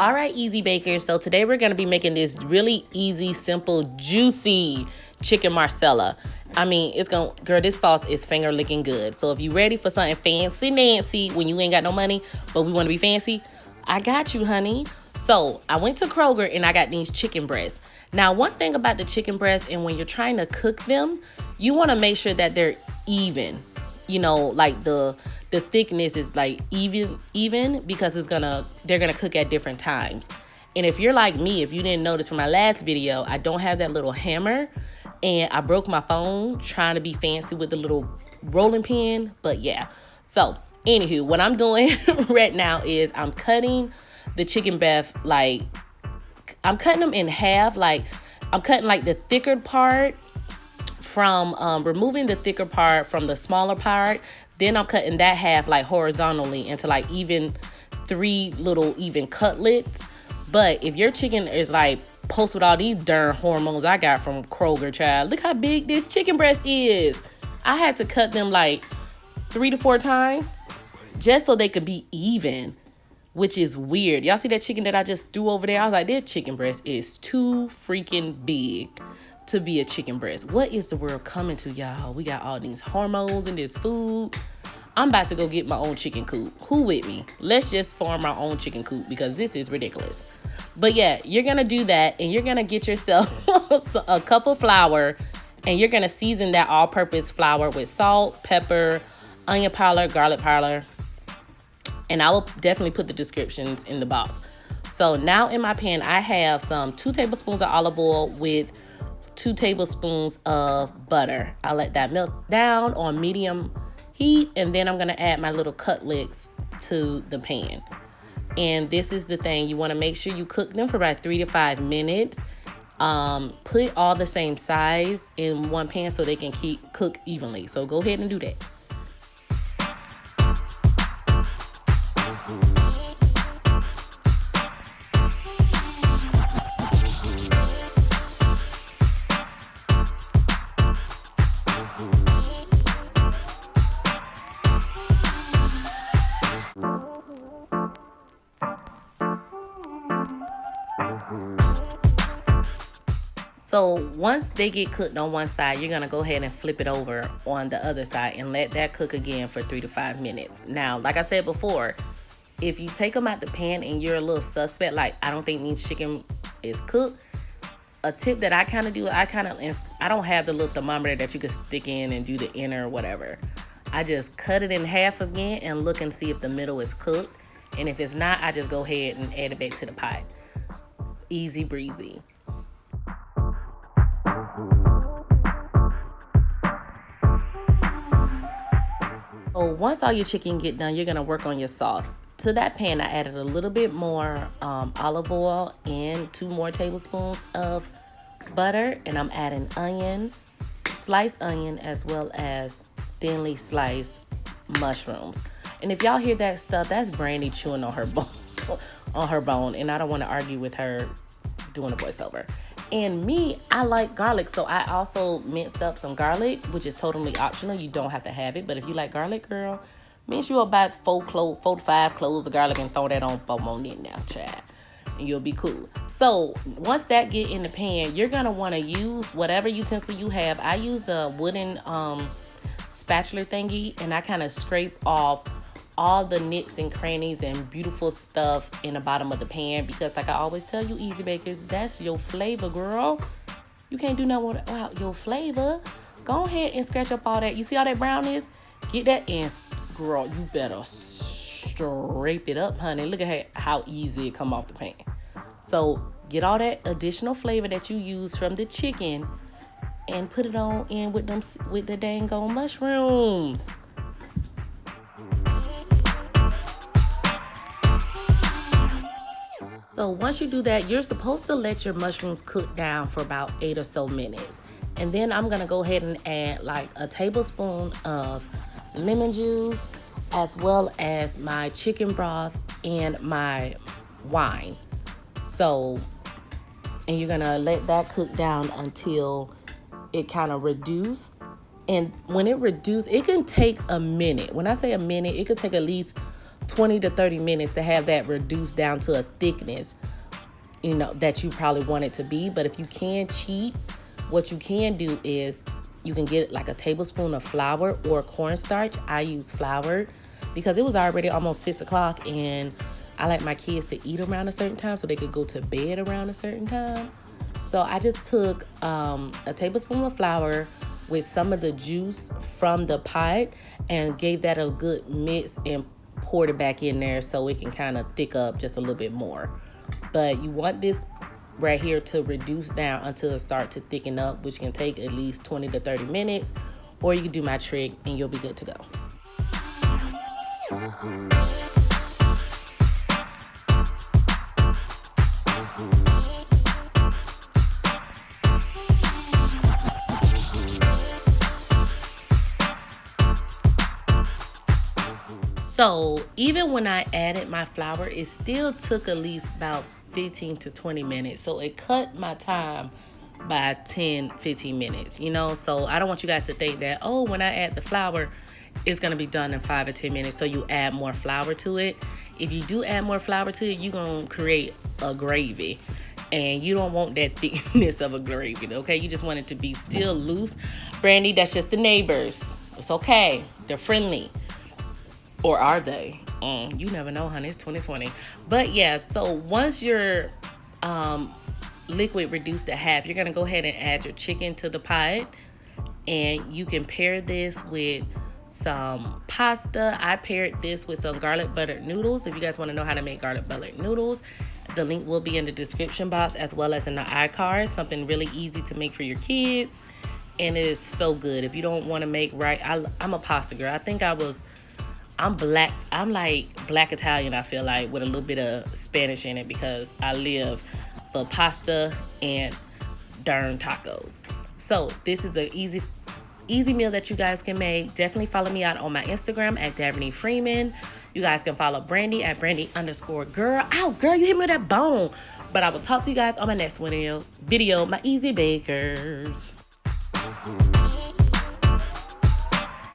All right, easy bakers. So today we're going to be making this really easy, simple, juicy chicken Marsala. I mean, girl, this sauce is finger licking good. So if you're ready for something fancy Nancy when you ain't got no money, but we want to be fancy, I got you, honey. So I went to Kroger and I got these chicken breasts. Now, one thing about the chicken breasts, and when you're trying to cook them, you want to make sure that they're even. You know, like the thickness is like even because they're gonna cook at different times. And if you're like me, if you didn't notice from my last video, I don't have that little hammer, and I broke my phone trying to be fancy with the little rolling pin. But yeah, so anywho, what I'm doing right now is I'm cutting the chicken breast, like I'm cutting them in half. Like I'm cutting like the thicker part from removing the thicker part from the smaller part. Then I'm cutting that half like horizontally into like even 3 little even cutlets. But if your chicken is like post with all these darn hormones I got from Kroger, child, look how big this chicken breast is. I had to cut them like 3 to 4 times just so they could be even, which is weird. Y'all see that chicken that I just threw over there? I was like, this chicken breast is too freaking big to be a chicken breast. What is the world coming to, y'all? We got all these hormones in this food. I'm about to go get my own chicken coop. Who with me? Let's just farm our own chicken coop because this is ridiculous. But yeah, you're gonna do that, and you're gonna get yourself a cup of flour, and you're gonna season that all-purpose flour with salt, pepper, onion powder, garlic powder, and I will definitely put the descriptions in the box. So now in my pan, I have some 2 tablespoons of olive oil with 2 tablespoons of butter. I'll let that melt down on medium heat, and then I'm gonna add my little cutlets to the pan. And this is the thing, you wanna make sure you cook them for about 3 to 5 minutes. Put all the same size in one pan so they can cook evenly. So go ahead and do that. So once they get cooked on one side, you're gonna go ahead and flip it over on the other side and let that cook again for 3 to 5 minutes. Now, like I said before, if you take them out the pan and you're a little suspect, like I don't think these chicken is cooked, a tip that I kind of do, I don't have the little thermometer that you can stick in and do the inner or whatever. I just cut it in half again and look and see if the middle is cooked. And if it's not, I just go ahead and add it back to the pot. Easy breezy. So once all your chicken get done, you're gonna work on your sauce. To that pan, I added a little bit more olive oil and 2 more tablespoons of butter, and I'm adding onion, sliced onion, as well as thinly sliced mushrooms. And if y'all hear that stuff, that's Brandy chewing on her bone, and I don't want to argue with her doing a voiceover. And me, I like garlic, so I also minced up some garlic, which is totally optional. You don't have to have it, but if you like garlic, girl, mince you about 4 to 5 cloves of garlic and throw that on in there, child, and you'll be cool. So once that get in the pan, you're gonna want to use whatever utensil you have. I use a wooden spatula thingy, and I kind of scrape off all the nicks and crannies and beautiful stuff in the bottom of the pan, because like I always tell you, easy bakers, that's your flavor, girl. You can't do nothing without your flavor. Go ahead and scratch up all that. You see all that brownness? Get that in, girl. You better scrape it up, honey. Look at how easy it come off the pan. So get all that additional flavor that you use from the chicken and put it on in with the dang on mushrooms. So once you do that, you're supposed to let your mushrooms cook down for about 8 or so minutes. And then I'm gonna go ahead and add like a tablespoon of lemon juice, as well as my chicken broth and my wine. So, and you're gonna let that cook down until it kind of reduce. And when it reduces, it can take a minute. When I say a minute, it could take at least 20 to 30 minutes to have that reduced down to a thickness, you know, that you probably want it to be. But if you can cheat, what you can do is you can get like a tablespoon of flour or cornstarch. I use flour because it was already almost 6 o'clock and I like my kids to eat around a certain time so they could go to bed around a certain time. So I just took a tablespoon of flour with some of the juice from the pot and gave that a good mix and poured it back in there so it can kind of thick up just a little bit more. But you want this right here to reduce down until it starts to thicken up, which can take at least 20 to 30 minutes, or you can do my trick and you'll be good to go. So even when I added my flour, it still took at least about 15 to 20 minutes. So it cut my time by 10-15 minutes, you know. So I don't want you guys to think that, oh, when I add the flour, it's gonna be done in 5 or 10 minutes, so you add more flour to it. If you do add more flour to it, you're gonna create a gravy, and you don't want that thickness of a gravy, okay? You just want it to be still loose. Brandy, that's just the neighbors. It's okay, they're friendly. Or are they? You never know, honey. It's 2020. But yeah, so once your liquid reduced to half, you're gonna go ahead and add your chicken to the pot, and you can pair this with some pasta. I paired this with some garlic buttered noodles. If you guys want to know how to make garlic buttered noodles, the link will be in the description box as well as in the iCard. Something really easy to make for your kids, and it is so good. If you don't want to make right, I'm a pasta girl. I think I'm black. I'm like black Italian, I feel like, with a little bit of Spanish in it because I live for pasta and darn tacos. So this is an easy meal that you guys can make. Definitely follow me out on my Instagram at Daverney Freeman. You guys can follow Brandy at Brandy_girl. Ow, girl, you hit me with that bone. But I will talk to you guys on my next video, my easy bakers.